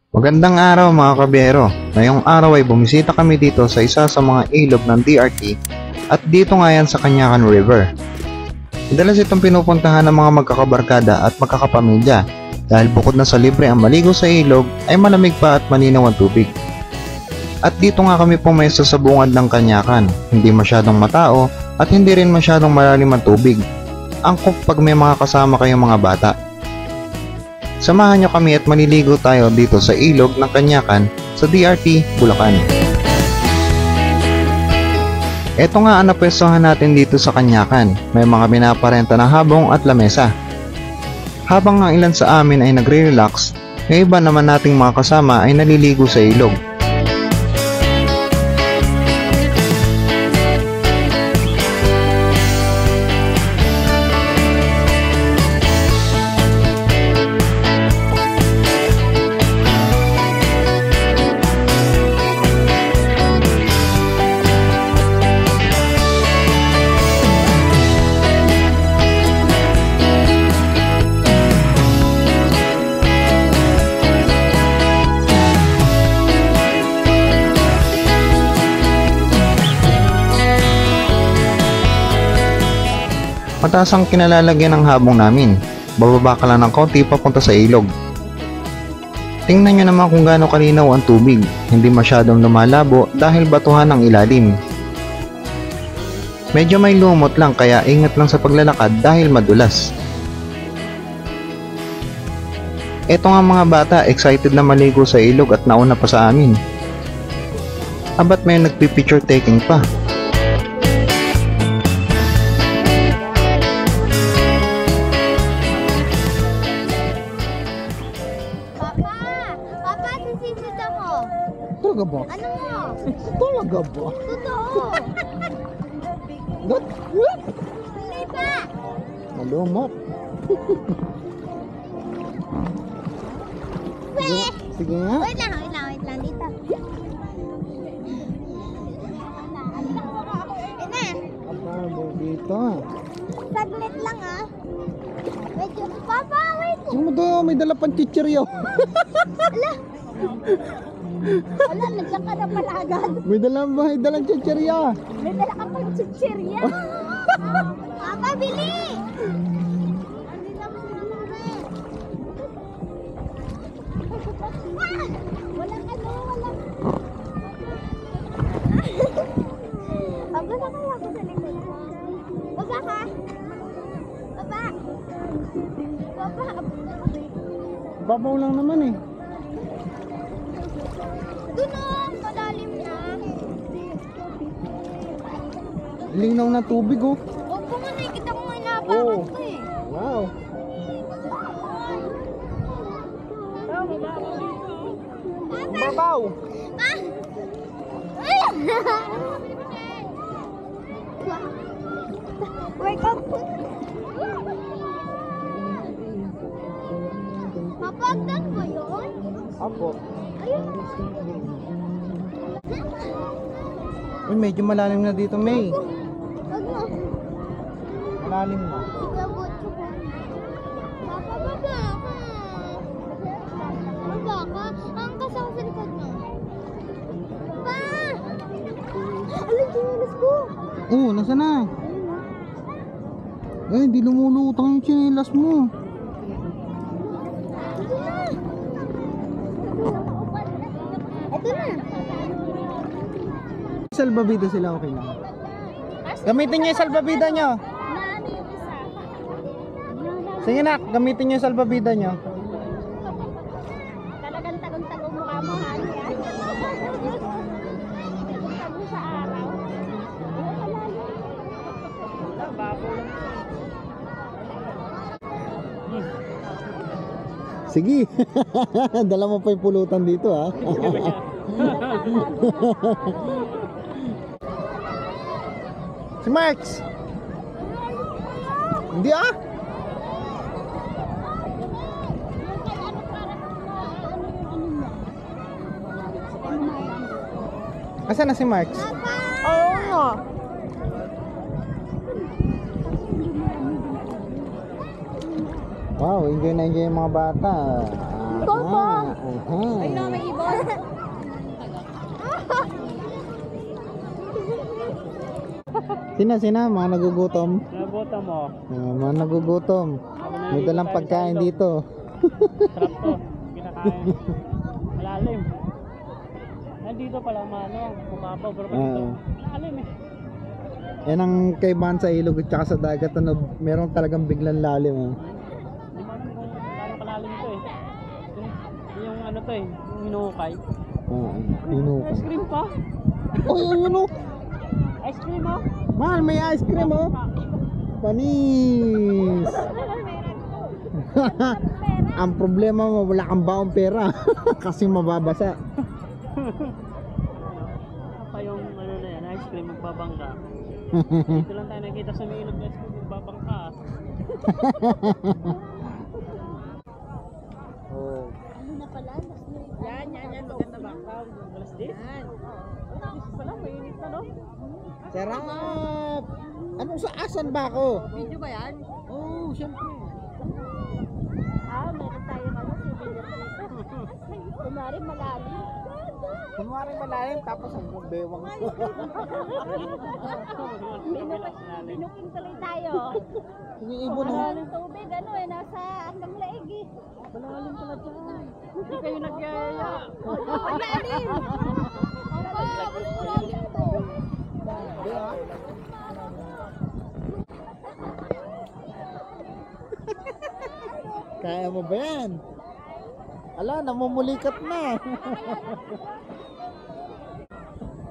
Magandang araw mga kabiyero. Ngayong araw ay bumisita kami dito sa isa sa mga ilog ng DRT at dito nga yan sa Canyacan River. Madalas itong pinupuntahan ng mga magkakabarkada at magkakapamilya dahil bukod na sa libre ang maligo sa ilog ay malamig pa at malinaw ang tubig. At dito nga kami pumesto sa bungad ng Canyacan, hindi masyadong matao at hindi rin masyadong malalim ang tubig. Angkop pag may mga kasama kayong mga bata. Samahan nyo kami at maliligo tayo dito sa ilog ng Canyacan sa DRT, Bulacan. Ito nga ang napwestohan natin dito sa Canyacan. May mga binaparenta na habong at lamesa. Habang ang ilan sa amin ay nagre-relax, may iba naman nating mga kasama ay naliligo sa ilog. Mataas ang kinalalagyan ng habong namin. Bababa ka lang ng konti papunta sa ilog. Tingnan nyo naman kung gaano kalinaw ang tubig. Hindi masyadong lumalabo dahil batuhan ang ilalim. Medyo may lumot lang kaya ingat lang sa paglalakad dahil madulas. Eto nga mga bata, excited na maligo sa ilog at nauna pa sa amin. Abat may nagpipicture taking pa. Talaga ba? Ano mo? Talaga ba? Totoo. Hindi pa. Malumot. Sige nga. Wait lang. Dito. Ina. Apa dito? Saglit lang ah. Medyo. Papa, wait. Ano daw? May dala pang chichiryo. Wala, nandiyan ka na pala agad. May dalang chichiryo. May dala ka pang chichirya. Papa, bili. Walang ano. Aba, nakaya ko sa likod. Baba ka. Baba. Babaw lang naman eh. Doon o, malalim na. Linaw na tubig oh. Opo nga, nakikita ko nga inabangan ko eh. Wow. Babaw. Ah! Ay! Wake up! Mapagdan ba yun? Apo. Ayun. Uy, medyo malalim na dito, May. Wag mo. Malalim na. Igabot ko po. Papa, baba ka. Baba ka. Angkas ako sa likod mo. Pa! Alin, chinelas ko. Oo, nasa na? Eh, hindi lumulutang yung chinelas mo. Ito na. Salbabida sila, okay lang. Gamitin nyo yung salbabida nyo. Naano yung isa? Sige nak, gamitin nyo yung salbabida nyo. Talagang tagong-tagong mukha mo, honey. Tagong sa araw. Sige. Dala mo pa yung pulutan dito ha. Si Marks. Hindi ah. Asan na si Marks? Oo nga. Wow, enjoy na enjoy yung mga bata. Papa! Aha. Sina, mga nagugutom. Nabuta mo. Mga nagugutom. May dalang pagkain dito. Sarap to. Kinakain. Malalim. Nandito pala mano. Bumabaw. Pero dito. Malalim eh. Yan ang kaibahan sa ilog at saka sa dagat. Ano, meron talagang biglang lalim. Hindi mo alam kung paano kalalim to eh. Yung ano to eh. Yung hinukay. Hinukay. Ice cream pa. Oh, yun. Ice cream oh. Mahal, may ice cream oh. Panis. Ang problema mo, wala kang baong pera. Kasi mababasa. Pa yung ano na yan, ice cream magbabangka. Dito lang tayo nakita sa may ilog na ice cream magbabangka. Oh. Ano na pala? Yan. Maganda bangka. Alas 10. Alas 10 pala, mainit na no? Sarap! Anong asan ba ako? Video ba yan? Oh, syempre. Meron tayo souvenir dito. Kunwari malalim. Kunwari malalim tapos ang bewang ko. Binuking tuloy tayo. Umiibon oh. Malalim tubig, nasa hanggang laig eh. Malalim pala dyan. Hindi kayo nagyayaya. Malalim! Malalim to. Kaya mo ba yan? Ala, namumulikat na.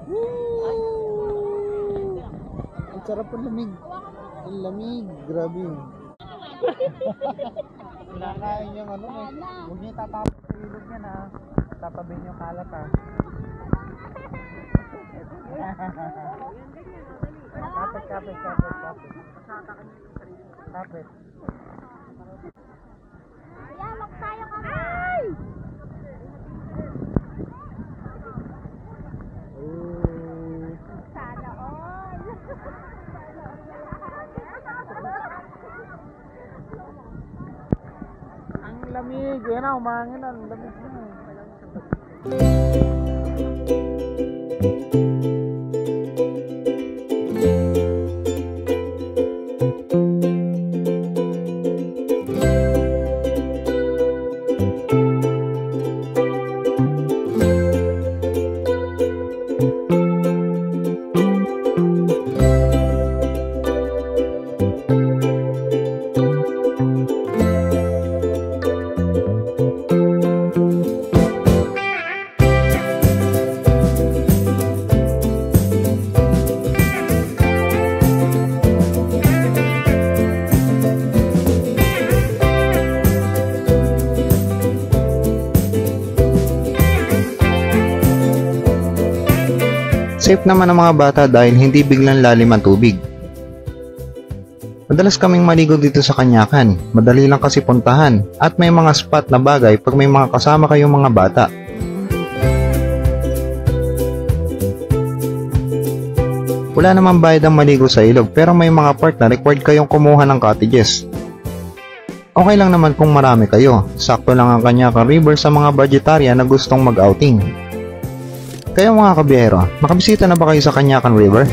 Woo! Ang sarap ng lamig. Ang lamig, grabe. Kinakain yung ano eh. Huwag niyo tatapos sa ilog yan ha. Tatabihin yung kalat ha. Kapit. Yalak tayo kamay! Sana all! Ang lamig. Yan na, umangin na. Ang lamig na. Safe naman ang mga bata dahil hindi biglang lalim ang tubig. Madalas kaming maligo dito sa Kanyakan, madali lang kasi puntahan at may mga spot na bagay pag may mga kasama kayong mga bata. Wala namang bayad ang maligo sa ilog pero may mga part na required kayong kumuha ng cottages. Okay lang naman kung marami kayo, sakto lang ang Kanyakan River sa mga vegetarian na gustong mag-outing. Kaya mga kabiyero, nakabisita na ba kayo sa Kanyakan River?